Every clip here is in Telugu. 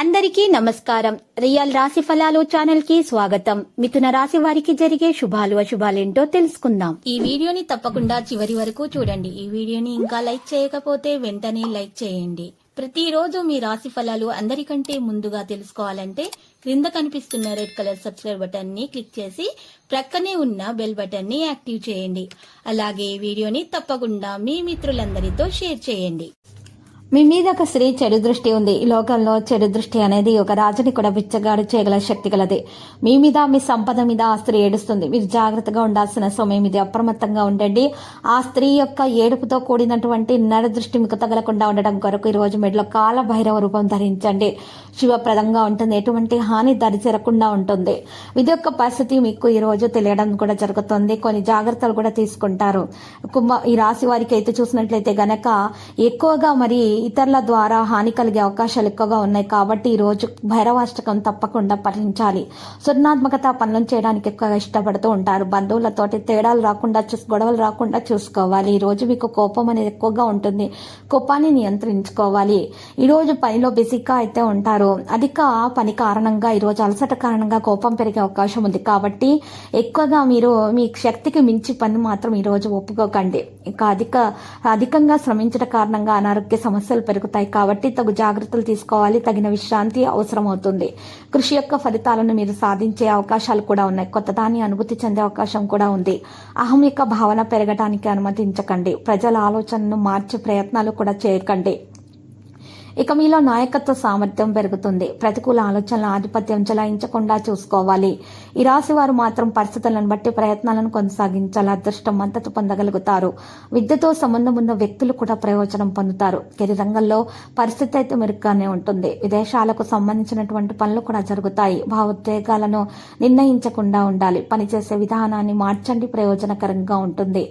అందరికీ నమస్కారం. రియల్ రాశి ఫలాలు ఛానల్ కి స్వాగతం. మిథున రాశి వారికి జరిగే శుభాలు అశుభాలేంటో తెలుసుకుందాం. ఈ వీడియోని తప్పకుండా చివరి వరకు చూడండి. ఈ వీడియోని ఇంకా లైక్ చేయకపోతే వెంటనే లైక్ చేయండి. ప్రతిరోజు మీ రాశి ఫలాలు అందరికంటే ముందుగా తెలుసుకోవాలంటే క్రింద కనిపిస్తున్న రెడ్ కలర్ సబ్స్క్రైబ్ బటన్ ని క్లిక్ చేసి ప్రక్కనే ఉన్న బెల్ బటన్ ని యాక్టివ్ చేయండి. అలాగే ఈ వీడియోని తప్పకుండా మీ మిత్రులందరితో షేర్ చేయండి. మీ మీద ఒక స్త్రీ చెడు దృష్టి ఉంది. ఈ లోకంలో చెడు దృష్టి అనేది ఒక రాజుని కూడా బిచ్చగాడు చేయగల శక్తి గలది. మీ మీద, మీ సంపద మీద ఆ స్త్రీ ఏడుస్తుంది. మీరు జాగ్రత్తగా ఉండాల్సిన సమయం ఇది. అప్రమత్తంగా ఉండండి. ఆ స్త్రీ యొక్క ఏడుపుతో కూడినటువంటి నర దృష్టి మీకు తగలకుండా ఉండడం కొరకు ఈ రోజు మెడలో కాల భైరవ రూపం ధరించండి. శుభప్రదంగా ఉంటుంది. ఎటువంటి హాని దరిచేరకుండా ఉంటుంది. ఇది యొక్క పరిస్థితి మీకు ఈ రోజు తెలియడం కూడా జరుగుతుంది. కొన్ని జాగ్రత్తలు కూడా తీసుకుంటారు. ఈ రాశి వారికి అయితే చూసినట్లయితే గనక ఎక్కువగా మరి ఇతరుల ద్వారా హాని కలిగే అవకాశాలు ఎక్కువగా ఉన్నాయి. కాబట్టి ఈ రోజు భైరవాష్టకం తప్పకుండా పఠించాలి. సృజనాత్మకత పనులను చేయడానికి ఎక్కువగా ఇష్టపడుతూ ఉంటారు. బంధువులతోటి తేడాలు రాకుండా గొడవలు రాకుండా చూసుకోవాలి. ఈ రోజు మీకు కోపం అనేది ఎక్కువగా ఉంటుంది. కోపాన్ని నియంత్రించుకోవాలి. ఈ రోజు పనిలో బిజీగా అయితే ఉంటారు. అధిక పని కారణంగా ఈ రోజు అలసట కారణంగా కోపం పెరిగే అవకాశం ఉంది. కాబట్టి ఎక్కువగా మీరు మీ శక్తికి మించి పని మాత్రం ఈ రోజు ఒప్పుకోకండి. ఇంకా అధికంగా శ్రమించడం కారణంగా అనారోగ్య సమస్యలు పెరుగుతాయి. కాబట్టి తగు జాగ్రత్తలు తీసుకోవాలి. తగిన విశ్రాంతి అవసరం అవుతుంది. కృషి యొక్క ఫలితాలను మీరు సాధించే అవకాశాలు కూడా ఉన్నాయి. కొత్తదాన్ని అనుభూతి చెందే అవకాశం కూడా ఉంది. అహం యొక్క భావన పెరగడానికి అనుమతించకండి. ప్రజల ఆలోచనను మార్చే ప్రయత్నాలు కూడా చేయకండి. ఇక మీలో నాయకత్వ సామర్థ్యం పెరుగుతుంది. ప్రతికూల ఆలోచనల ఆధిపత్యం చెలాయించకుండా చూసుకోవాలి. ఈ రాశి వారు మాత్రం పరిస్థితులను బట్టి ప్రయత్నాలను కొనసాగించాలి. అదృష్టం మద్దతు పొందగలుగుతారు. విద్యతో సంబంధం ఉన్న వ్యక్తులు కూడా ప్రయోజనం పొందుతారు. కెరీర్ రంగంలో పరిస్థితి అయితే మెరుగ్గానే ఉంటుంది. విదేశాలకు సంబంధించినటువంటి పనులు కూడా జరుగుతాయి. భావోద్వేగాలను నిర్ణయించకుండా ఉండాలి. పనిచేసే విధానాన్ని మార్చండి. ప్రయోజనకరంగా ఉంటుంది.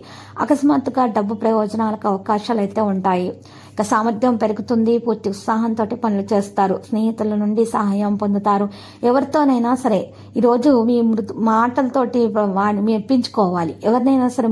అకస్మాత్తుగా డబ్బు ప్రయోజనాలకు అవకాశాలు అయితే ఉంటాయి. ఇక సామర్థ్యం పెరుగుతుంది. పూర్తి ఉత్సాహంతో పనులు చేస్తారు. స్నేహితుల నుండి సహాయం పొందుతారు. ఎవరితోనైనా సరే ఈరోజు మీ మాటలతోటి మెప్పించుకోవాలి. ఎవరినైనా సరే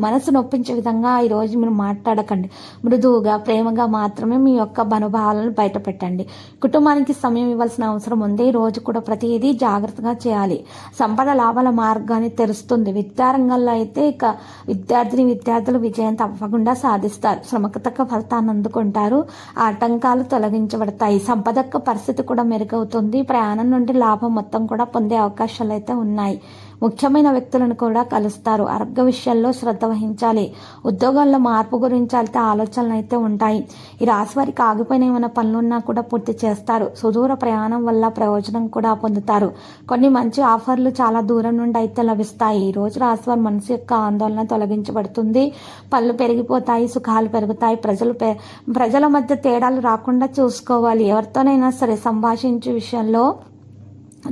మనసు నొప్పించే విధంగా ఈరోజు మీరు మాట్లాడకండి. మృదువుగా, ప్రేమగా మాత్రమే మీ యొక్క అనుభవాలను బయట పెట్టండి. కుటుంబానికి సమయం ఇవ్వాల్సిన అవసరం ఉంది. ఈ రోజు కూడా ప్రతిదీ జాగ్రత్తగా చేయాలి. సంపద లాభాల మార్గాన్ని తెరుస్తుంది. విద్యారంగంలో అయితే ఇక విద్యార్థులు విజయం తప్పకుండా సాధిస్తారు. శ్రమకు తగ్గ ఫలితాన్ని అందుకుంటారు. ఆటంకాలు తొలగించబడతాయి. సంపదక్క పరిస్థితి కూడా మెరుగవుతుంది. ప్రయాణం నుండి లాభం మొత్తం కూడా పొందే అవకాశాలు అయితే ఉన్నాయి. ముఖ్యమైన వ్యక్తులను కూడా కలుస్తారు. ఆరోగ్య విషయాల్లో శ్రద్ధ వహించాలి. ఉద్యోగాల్లో మార్పు గురించి అయితే ఆలోచనలు అయితే ఉంటాయి. ఈ రాశి వారికి ఆగిపోయిన ఏమైనా పనులున్నా కూడా పూర్తి చేస్తారు. సుదూర ప్రయాణం వల్ల ప్రయోజనం కూడా పొందుతారు. కొన్ని మంచి ఆఫర్లు చాలా దూరం నుండి అయితే లభిస్తాయి. ఈ రోజు రాశి వారి మనసు యొక్క ఆందోళన తొలగించబడుతుంది. పనులు పెరిగిపోతాయి. సుఖాలు పెరుగుతాయి. ప్రజల మధ్య తేడాలు రాకుండా చూసుకోవాలి. ఎవరితోనైనా సరే సంభాషించే విషయంలో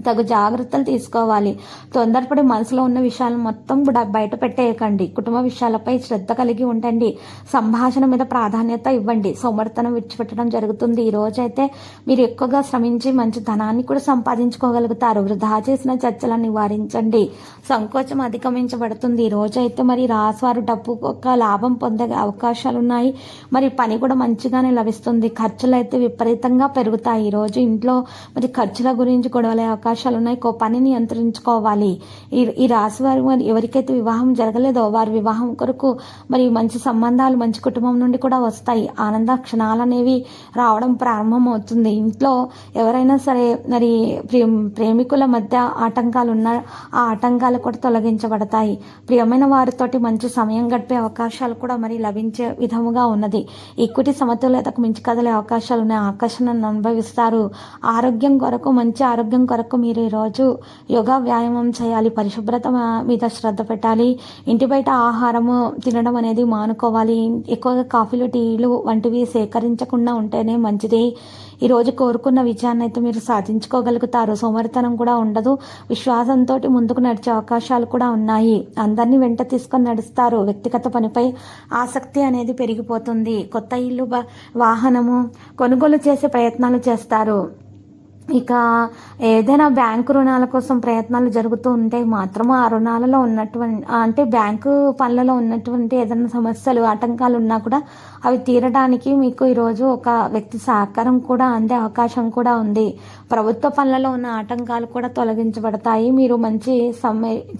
తగు జాగ్రత్తలు తీసుకోవాలి. తొందరపడి మనసులో ఉన్న విషయాలను మొత్తం కూడా బయట పెట్టేయకండి. కుటుంబ విషయాలపై శ్రద్ధ కలిగి ఉండండి. సంభాషణ మీద ప్రాధాన్యత ఇవ్వండి. సోమరితనం విడిచిపెట్టడం జరుగుతుంది. ఈ రోజైతే మీరు ఎక్కువగా శ్రమించి మంచి ధనాన్ని కూడా సంపాదించుకోగలుగుతారు. వృధా చేసిన చర్చలను నివారించండి. సంకోచం అధిగమించబడుతుంది. ఈ రోజైతే మరి రాశివారు డబ్బు ఒక లాభం పొందే అవకాశాలు ఉన్నాయి. మరి పని కూడా మంచిగానే లభిస్తుంది. ఖర్చులు అయితే విపరీతంగా పెరుగుతాయి. ఈ రోజు ఇంట్లో మరి ఖర్చుల గురించి గొడవలే అవకాశాలు ఉన్నాయి. కోపాన్ని నియంత్రించుకోవాలి. ఈ రాశి వారు ఎవరికైతే వివాహం జరగలేదో వారి వివాహం కొరకు మరి మంచి సంబంధాలు, మంచి కుటుంబం నుండి కూడా వస్తాయి. ఆనంద క్షణాలు అనేవి రావడం ప్రారంభం అవుతుంది. ఇంట్లో ఎవరైనా సరే మరి ప్రేమికుల మధ్య ఆటంకాలు ఉన్న ఆ ఆటంకాలు కూడా తొలగించబడతాయి. ప్రియమైన వారితోటి మంచి సమయం గడిపే అవకాశాలు కూడా మరి లభించే విధముగా ఉన్నది. ఈక్విటీ సమతుల్యతకు మించి కదిలే అవకాశాలు ఉన్నాయి. ఆకర్షణను అనుభవిస్తారు. ఆరోగ్యం కొరకు, మంచి ఆరోగ్యం కొరకు మీరు ఈరోజు యోగా, వ్యాయామం చేయాలి. పరిశుభ్రత మీద శ్రద్ధ పెట్టాలి. ఇంటి బయట ఆహారము తినడం అనేది మానుకోవాలి. ఎక్కువగా కాఫీలు, టీలు వంటివి సేకరించకుండా ఉంటేనే మంచిది. ఈరోజు కోరుకున్న విజయాన్ని అయితే మీరు సాధించుకోగలుగుతారు. సోమరితనం కూడా ఉండదు. విశ్వాసంతో ముందుకు నడిచే అవకాశాలు కూడా ఉన్నాయి. అందరినీ వెంట తీసుకొని నడుస్తారు. వ్యక్తిగత పనిపై ఆసక్తి అనేది పెరిగిపోతుంది. కొత్త ఇల్లు, వాహనము కొనుగోలు చేసే ప్రయత్నాలు చేస్తారు. ఇక ఏదైనా బ్యాంకు రుణాల కోసం ప్రయత్నాలు జరుగుతూ ఉంటే మాత్రం ఆ రుణాలలో ఉన్నటువంటి అంటే బ్యాంకు పనులలో ఉన్నటువంటి ఏదైనా సమస్యలు ఆటంకాలు ఉన్నా కూడా అవి తీరడానికి మీకు ఈరోజు ఒక వ్యక్తి సహకారం కూడా అందే అవకాశం కూడా ఉంది. ప్రభుత్వ పనులలో ఉన్న ఆటంకాలు కూడా తొలగించబడతాయి. మీరు మంచి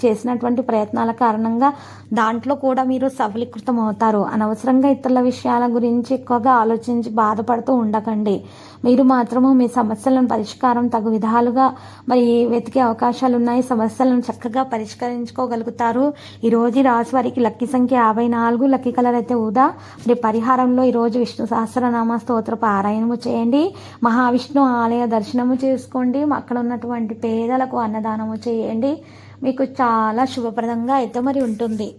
చేసినటువంటి ప్రయత్నాల కారణంగా దాంట్లో కూడా మీరు సఫలీకృతం అవుతారు. అనవసరంగా ఇతరుల విషయాల గురించి ఎక్కువగా ఆలోచించి బాధపడుతూ ఉండకండి. మీరు మాత్రము మీ సమస్యలను పరిష్కారం తగు విధాలుగా మరి వెతికే అవకాశాలు ఉన్నాయి. సమస్యలను చక్కగా పరిష్కరించుకోగలుగుతారు. ఈ రోజు రాశి వారికి లక్కీ సంఖ్య 54, లక్కీ కలర్ అయితే ఊదా. మరి పరిహారంలో ఈరోజు విష్ణు సహస్రనామ స్తోత్ర పారాయణము చేయండి. మహావిష్ణు ఆలయ దర్శనము చేసుకోండి. అక్కడ ఉన్నటువంటి పేదలకు అన్నదానము చేయండి. మీకు చాలా శుభప్రదంగా అయితే మరి ఉంటుంది.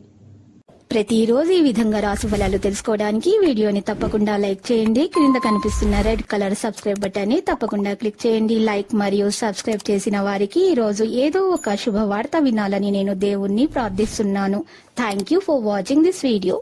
ప్రతిరోజు ఈ విధంగా రాశి ఫలాలు తెలుసుకోవడానికి వీడియోని తప్పకుండా లైక్ చేయండి. క్రింద కనిపిస్తున్న రెడ్ కలర్ సబ్స్క్రైబ్ బటన్ ని తప్పకుండా క్లిక్ చేయండి. లైక్ మరియు సబ్స్క్రైబ్ చేసిన వారికి ఈ రోజు ఏదో ఒక శుభవార్త వినాలని నేను దేవుణ్ణి ప్రార్థిస్తున్నాను. Thank you for watching this video.